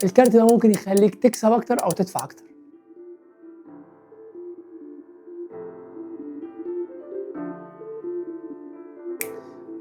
الكارت ده ممكن يخليك تكسب اكتر او تدفع اكتر.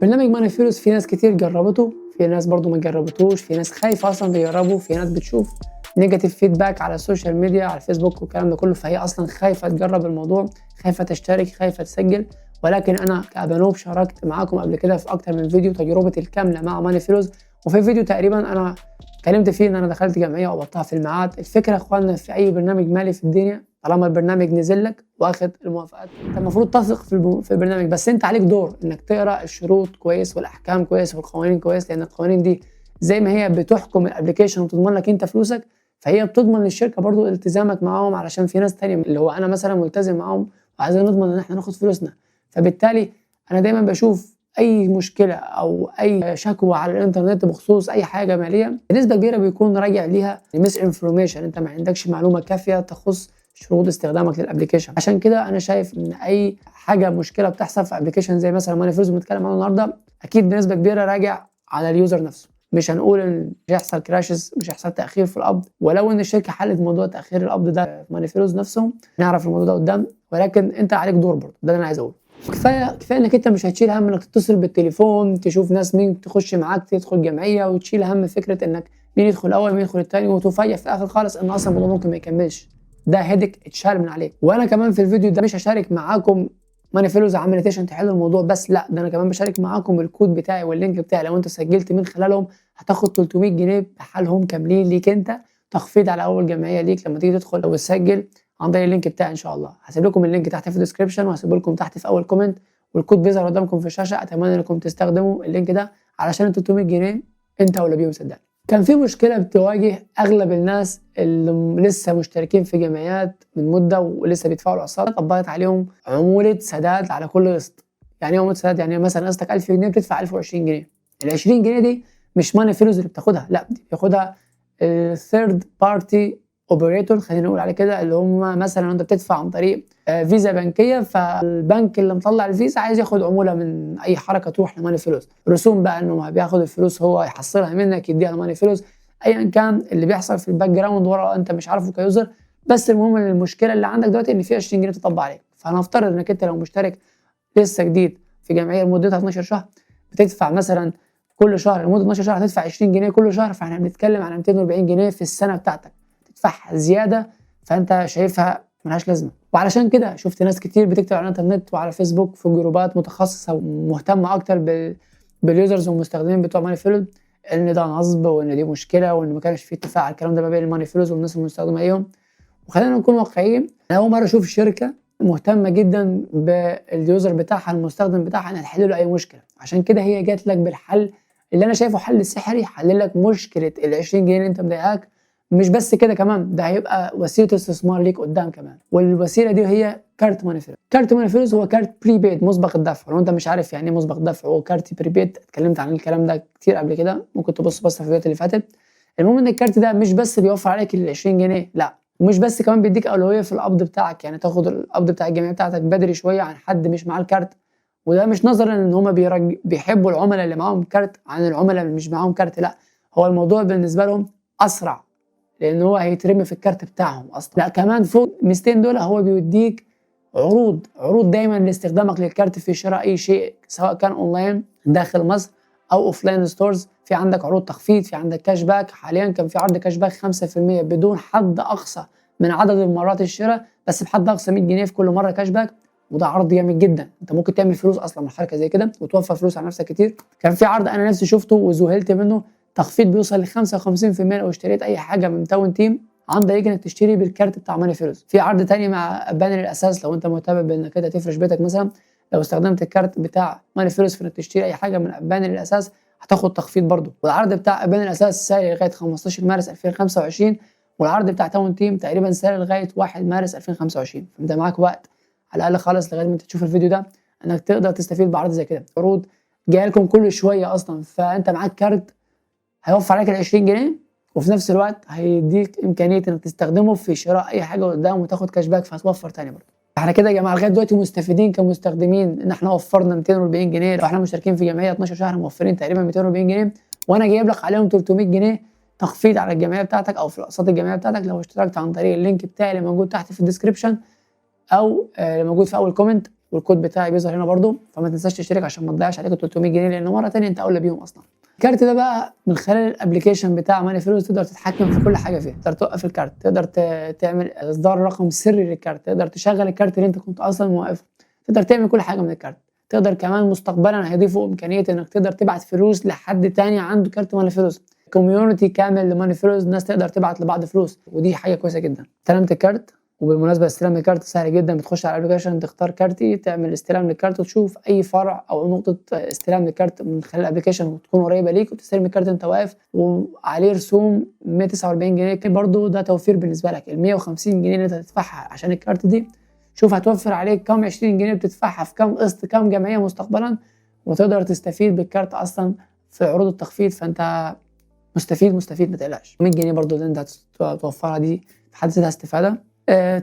برنامج ماني فلوس في ناس كتير جربته، في ناس برضو ما جربتوش، في ناس خايفه اصلا تجربه، في ناس بتشوف نيجاتيف فيدباك على السوشيال ميديا على الفيسبوك والكلام ده كله، فهي اصلا خايفه تجرب الموضوع، خايفه تشترك، خايفه تسجل. ولكن انا كأبانوب شاركت معاكم قبل كده في اكتر من فيديو تجربتي الكامله مع ماني فلوس، وفي فيديو تقريبا انا اتكلمت فيه ان انا دخلت جمعيه وقبضتها في الميعاد. الفكره يا اخوانا في اي برنامج مالي في الدنيا طالما البرنامج نزل لك واخد الموافقات انت المفروض تثق في البرنامج، بس انت عليك دور انك تقرا الشروط كويس والاحكام كويس والقوانين كويس، لان القوانين دي زي ما هي بتحكم الابلكيشن وتضمن لك انت فلوسك، فهي بتضمن للشركه برضو التزامك معاهم، علشان في ناس تانية اللي هو انا مثلا ملتزم معاهم وعايزين نضمن ان احنا ناخد فلوسنا. فبالتالي انا دايما بشوف اي مشكله او اي شكوى على الانترنت بخصوص اي حاجه ماليه بنسبه كبيره بيكون راجع ليها ميس انفورميشن، انت ما عندكش معلومه كافيه تخص شروط استخدامك للابلكيشن. عشان كده انا شايف ان اي حاجه مشكله بتحصل في ابلكيشن زي مثلا ماني فلوس بنتكلم عنه النهارده اكيد بنسبه كبيره راجع على اليوزر نفسه. مش هنقول ان مش هيحصل كراشز، مش هيحصل تاخير في القبض، ولو ان الشركه حلت موضوع تاخير القبض ده في ماني فلوس نفسهم نعرف الموضوع ده قدام، ولكن انت عليك دور برضه، ده اللي انا عايز اقوله. كفايه انك انت مش هتشيل هم انك تتصل بالتليفون تشوف ناس مين تخش معاك تدخل جمعيه، وتشيل هم فكره انك مين يدخل الاول مين يدخل الثاني، وتفاجئ في الاخر خالص ان اصلا الموضوع ممكن ما يكملش. ده هيدك اتشال من عليك. وانا كمان في الفيديو ده مش هشارك معاكم ماني فلوس عملت ايه عشان تحلوا الموضوع بس، لا ده انا كمان بشارك معاكم الكود بتاعي واللينك بتاعي، لو انت سجلت من خلالهم هتاخد 300 جنيه بحالهم كاملين ليك انت، تخفيض على اول جمعيه ليك لما تيجي تدخل او تسجل عن طريق اللينك بتاعي ان شاء الله. هسيب لكم اللينك تحت في الديسكربشن، وهسيب لكم تحت في اول كومنت، والكود بيظهر قدامكم في الشاشه. اتمنى انكم تستخدموا اللينك ده علشان ال 300 جنيه انت اولى بيهم صدقني. كان في مشكله بتواجه اغلب الناس اللي لسه مشتركين في جمعيات من مده ولسه بيدفعوا الاقساط، طبقت عليهم عموله سداد على كل قسط. يعني ايه عموله سداد؟ يعني مثلا قسطك 1000 جنيه بتدفع 1020 جنيه. ال 20 جنيه دي مش ماني فلوس اللي بتاخدها، لا دي بياخدها ثيرد بارتي اوبريتور، خلينا نقول عليه كده، اللي هم مثلا انت بتدفع عن طريق فيزا بنكيه، فالبنك اللي مطلع الفيزا عايز ياخد عموله من اي حركه تروح لماني فلوس، رسوم بقى انه بياخد الفلوس هو يحصلها منك يديها لماني فلوس، ايا كان اللي بيحصل في الباك جراوند ورا انت مش عارفه كيوزر. بس المهم ان المشكله اللي عندك دلوقتي ان في 20 جنيه تطبق عليك. فهنفترض انك انت لو مشترك لسه جديد في جمعيه مدتها 12 شهر، بتدفع مثلا كل شهر لمده 12 شهر هتدفع 20 جنيه كل شهر، فاحنا بنتكلم على 240 جنيه في السنه بتاعتك تدفعها زياده، فانت شايفها ملهاش لازمه. وعلشان كده شفت ناس كتير بتكتب على الانترنت وعلى فيسبوك في جروبات متخصصه ومهتمه اكتر باليوزرز والمستخدمين بتوع ماني فلوس ان ده نصب وان دي مشكله وان ما كانش في اتفاق على الكلام ده ما بين الماني فلوس والناس المستخدمه ايهم. وخلينا نكون واقعيين، انا اول مره اشوف شركه مهتمه جدا باليوزر بتاعها المستخدم بتاعها انها تحل له اي مشكله، عشان كده هي جات لك بالحل اللي انا شايفه حل سحري، حل لك مشكله ال 20 جنيه اللي انت مضايقاك. مش بس كده كمان، ده هيبقى وسيله استثمار ليك قدام كمان، والوسيله دي هي كارت ماني فلوس. كارت ماني فلوس هو كارت بريبيد مسبق الدفع، لو انت مش عارف يعني ايه مسبق الدفع هو كارت بريبيد، اتكلمت عن الكلام ده كتير قبل كده، ممكن تبص في الفيديوهات اللي فاتت. المهم ان الكارت ده مش بس بيوفر عليك ال 20 جنيه، لا ومش بس كمان بيديك اولويه في القبض بتاعك، يعني تاخد القبض بتاع الجمعيه بتاعتك بدري شويه عن حد مش معاه الكارت. وده مش نظرا ان هم بيحبوا العملاء اللي معاهم كارت عن العملاء اللي مش معاهم كارت، لا هو الموضوع بالنسبه لهم اسرع لان هو هيترمي في الكارت بتاعهم اصلا. لا كمان فوق 200 دول هو بيديك عروض دايما لاستخدامك للكارت في شراء اي شيء سواء كان اونلاين داخل مصر او اوفلاين ستورز. في عندك عروض تخفيض، في عندك كاش باك، حاليا كان في عرض كاش باك 5% بدون حد اقصى من عدد المرات الشراء، بس بحد اقصى 100 جنيه في كل مره كاش باك، وده عرض جامد جدا. انت ممكن تعمل فلوس اصلا من حركه زي كده وتوفر فلوس على نفسك كتير. كان في عرض انا نفسي شفته وذهلت منه، تخفيض بيوصل ل 55% لو اشتريت اي حاجه من تاون تيم عن طريق انك تشتري بالكارت بتاع ماني فلوس. في عرض تاني مع ابان الاساس، لو انت مهتم بانك انت تفرش بيتك مثلا، لو استخدمت الكارت بتاع ماني فلوس في انك تشتري اي حاجه من ابان الاساس هتاخد تخفيض برضه. والعرض بتاع ابان الاساس ساري لغايه 15 مارس 2025، والعرض بتاع تاون تيم تقريبا ساري لغايه 1 مارس 2025. فانت معاك وقت على الاقل خالص لغايه ما انت تشوف الفيديو ده انك تقدر تستفيد بعرض زي كده. عروض جايه لكم كل شويه اصلا، فانت معاك كارت هيوفر عليك ال 20 جنيه وفي نفس الوقت هيديك امكانيه انك تستخدمه في شراء اي حاجه قدام وتاخد كاش باك، فهتوفر تاني برضه. احنا كده يا جماعه لغايه دلوقتي مستفيدين كمستخدمين ان احنا وفرنا 240 جنيه، لو احنا مشتركين في جمعيه 12 شهر موفرين تقريبا 240 جنيه، وانا جايب لك عليهم 300 جنيه تخفيض على الجمعيه بتاعتك او في الاقساط الجمعيه بتاعتك لو اشتركت عن طريق اللينك بتاعي اللي موجود تحت في الديسكربشن او اللي موجود في اول كومنت، والكود بتاعي بيظهر هنا برده. فما تنساش تشترك عشان ما تضيعش عليك ال 300 جنيه، لان مره ثانيه انت اولى بيهم اصلا. الكارت ده بقى من خلال الابلكيشن بتاع ماني فلوس تقدر تتحكم في كل حاجه فيه، تقدر توقف الكارت، تقدر تعمل اصدار رقم سري للكارت، تقدر تشغل الكارت اللي انت كنت اصلا موقفه، تقدر تعمل كل حاجه من الكارت. تقدر كمان مستقبلا هيضيفوا امكانيه انك تقدر تبعت فلوس لحد تاني عنده كارت ماني فلوس، كوميونتي كامل لماني فلوس، الناس تقدر تبعت لبعض فلوس، ودي حاجه كويسه جدا. استلمت الكارت، وبالمناسبه استلام الكارت سهل جدا، بتخش على الابلكيشن تختار كارتي، تعمل استلام للكارت وتشوف اي فرع او نقطه استلام للكارت من خلال الابلكيشن وتكون قريبه ليك، وتستلم الكارت انت واقف، وعليه رسوم 149 جنيه برضه. ده توفير بالنسبه لك. ال 150 جنيه اللي انت هتدفعها عشان الكارت دي، شوف هتوفر عليك كام 20 جنيه بتدفعها في كام قسط كام جمعيه مستقبلا، وتقدر تستفيد بالكارت اصلا في عروض التخفيض. فانت مستفيد ما تقلقش. 100 جنيه برضه اللي انت هتوفرها دي في حد ذاتها استفاده.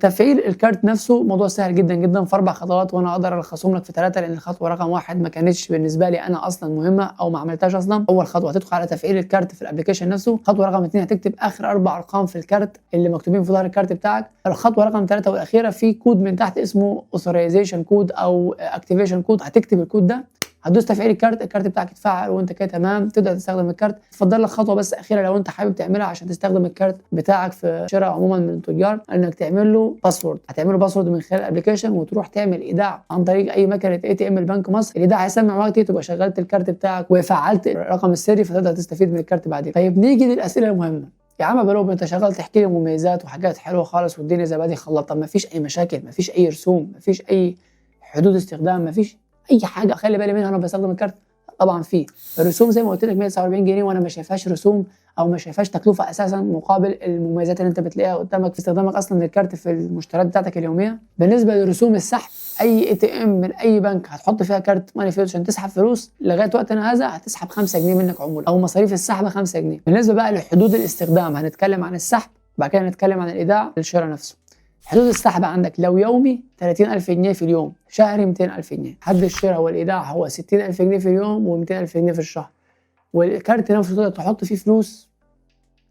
تفعيل الكارت نفسه موضوع سهل جدا جدا في 4 خطوات، وانا اقدر الخصهم لك في 3، لان الخطوه رقم 1 ما كانتش بالنسبه لي انا اصلا مهمه او ما عملتهاش اصلا. اول خطوه هتدخل على تفعيل الكارت في الابلكيشن نفسه. خطوه رقم 2 هتكتب اخر 4 ارقام في الكارت اللي مكتوبين في ظهر الكارت بتاعك. الخطوه رقم 3 والاخيره في كود من تحت اسمه اوثرايزيشن كود او اكتيفيشن كود، هتكتب الكود ده، هتدوس تفعيل الكارت بتاعك يتفعل وانت كده تمام، تبدا تستخدم الكارت. تفضل لك خطوه بس اخيره لو انت حابب تعملها عشان تستخدم الكارت بتاعك في شراء عموما من التجار، انك تعمل له باسورد. هتعمل له باسورد من خلال الابلكيشن وتروح تعمل ايداع عن طريق اي مكنه اي تي ام البنك مصر. الايداع هيسمع وقتي تبقى شغلت الكارت بتاعك وفعلت الرقم السري، فتقدر تستفيد من الكارت بعدين. طيب نيجي للاسئله المهمه. يا عم بلوب انت شغال تحكي لي مميزات وحاجات حلوه خالص والدنيا زبادي خلاط، طب ما فيش اي مشاكل، ما فيش اي رسوم، ما فيش اي حدود استخدام، ما فيش اي حاجه اخلي بالي منها وانا بستخدم الكارت؟ طبعا في الرسوم زي ما قلت لك 149 جنيه، وانا ما شايفهاش رسوم او ما شايفهاش تكلفه اساسا مقابل المميزات اللي انت بتلاقيها قدامك في استخدامك اصلا للكارت في المشتريات بتاعتك اليوميه. بالنسبه لرسوم السحب، اي اي تي ام من اي بنك هتحط فيها كارت ماني فلوس عشان تسحب فلوس لغايه وقتنا هذا هتسحب 5 جنيه منك عموله، او مصاريف السحب 5 جنيه. بالنسبه بقى لحدود الاستخدام، هنتكلم عن السحب بعد كده نتكلم عن الايداع للشراء نفسه. حدود السحب عندك لو يومي 30,000 جنيه في اليوم، شهري 200,000 جنيه. حد الشراء والإيداع هو 60,000 جنيه في اليوم و200,000 جنيه في الشهر. والكارت نفسه تقدر تحط فيه فلوس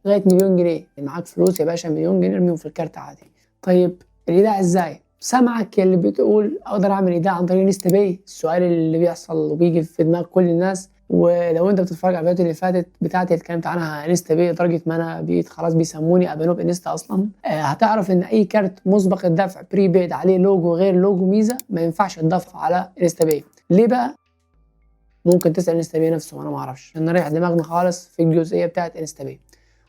لغاية 1,000,000 جنيه. معاك فلوس يا باشا 1,000,000 جنيه ارميهم في الكارت عادي. طيب الإيداع ازاي؟ سامعك اللي بتقول اقدر اعمل ايداع عن طريق انستا باي، السؤال اللي بيحصل وبيجي في دماغ كل الناس. ولو انت بتتفرج على الفيديوهات اللي فاتت بتاعتي اتكلمت عنها انستا باي لدرجه ما انا بقيت خلاص بيسموني ابانوب انستا اصلا. هتعرف ان اي كارت مسبق الدفع بري بيد عليه لوجو غير لوجو ميزه ما ينفعش الدفع على انستا باي. ليه بقى؟ ممكن تسال انستا باي نفسه، وانا ما اعرفش، عشان نريح دماغنا خالص في الجزئيه بتاعت انستا باي.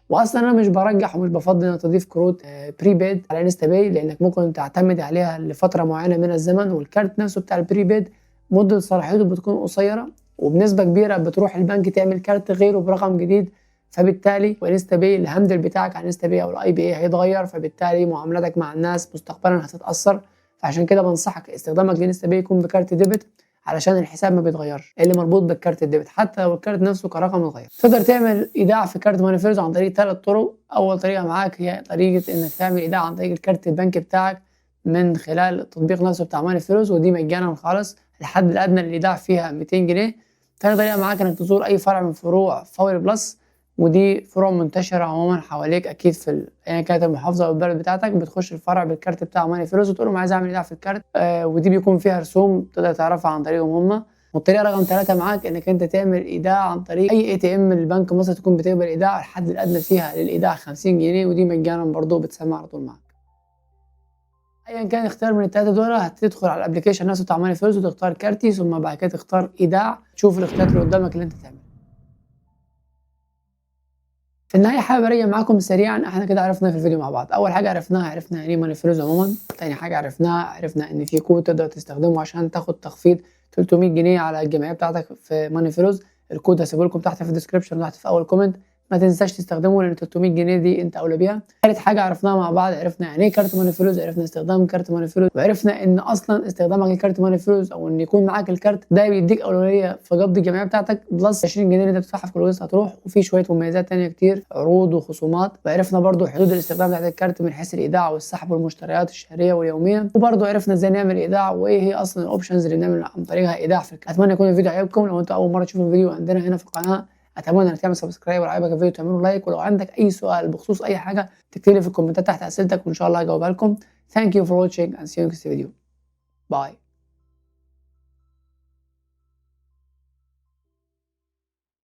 واصلا انا مش برجح ومش بفضل انك تضيف كروت بري بيد على انستا باي، لانك ممكن تعتمد عليها لفتره معينه من الزمن، والكارت نفسه بتاع البري بيد مده صلاحيته بتكون قصيره، وبنسبه كبيره بتروح البنك تعمل كارت غيره برقم جديد. فبالتالي وانستا باي الهاندل بتاعك على انستا باي او الاي بي اي هيتغير، فبالتالي معاملاتك مع الناس مستقبلا هتتاثر. فعشان كده بنصحك استخدامك لانستا باي يكون بكارت ديبت، علشان الحساب ما بيتغيرش اللي مربوط بالكارت الديبت، حتى لو الكارت نفسه كرقم اتغير. تقدر تعمل ايداع في كارت ماني فلوس عن طريق 3 طرق. اول طريقه معاك هي طريقه انك تعمل ايداع عن طريق الكارت البنكي بتاعك من خلال التطبيق نفسه بتاع ماني فلوس، ودي مجانا خالص، الحد الادنى للايداع فيها 200 جنيه. ثاني طريقه معاك انك تزور اي فرع من فروع فوري بلس، ودي فروع منتشره عموما حواليك اكيد في ايا كانت المحافظه او البلد بتاعتك. بتخش الفرع بالكارت بتاع ماني فلوس وتقول لهم عايز اعمل ايداع في الكارت، ودي بيكون فيها رسوم تقدر تعرفها عن طريقهم هم. والطريقه رقم 3 معاك انك انت تعمل ايداع عن طريق اي اي تي ام البنك مصر تكون بتقبل ايداع، الحد الادنى فيها للايداع 50 جنيه، ودي مجانا برضه بتسمع على طول معاك. ايا كان اختيار من الثلاثه دول، هتدخل على الابلكيشن نفسه بتاع ماني فلوس وتختار كارتي، ثم بعد كده تختار ايداع، تشوف الاختيارات اللي قدامك اللي انت تعمل. في النهايه حابب ارجع معاكم سريعا احنا كده عرفنا في الفيديو مع بعض. اول حاجه عرفنا يعني ايه ماني فلوس عموما. ثاني حاجه عرفنا ان في كود تقدر تستخدمه عشان تاخد تخفيض 300 جنيه على الجمعيه بتاعتك في ماني فلوس. الكود هسيبه لكم تحت في الديسكربشن وتحت في اول كومنت، ما تنساش تستخدمه لان 300 جنيه دي انت اولى بيها. ثالث حاجه عرفناها مع بعض، عرفنا يعني ايه كارت ماني فلوس، عرفنا استخدام كارت ماني فلوس، وعرفنا ان اصلا استخدامك لكارت ماني فلوس او ان يكون معاك الكارت ده بيديك اولويه في قبض الجمعيه بتاعتك بلس 20 جنيه اللي انت بتدفعها في كل قسط هتروح، وفي شويه مميزات ثانيه كتير، عروض وخصومات. وعرفنا برده حدود الاستخدام بتاعت الكارت من حيث الايداع والسحب والمشتريات الشهريه واليوميه، وبرده عرفنا ازاي نعمل ايداع وايه هي اصلا الاوبشنز اللي بنعمل عن طريقها ايداع في الكارت. اتمنى يكون الفيديو عجبكم. لو انت اول مره تشوف الفيديو عندنا هنا في القناه اتمنى انك تعمل سبسكرايب ولو عجبك الفيديو تعملوا لايك، ولو عندك اي سؤال بخصوص اي حاجه تكتب لي في الكومنتات تحت اسئلتك وان شاء الله هجاوبها لكم. Thank you for watching and see you next video. Bye.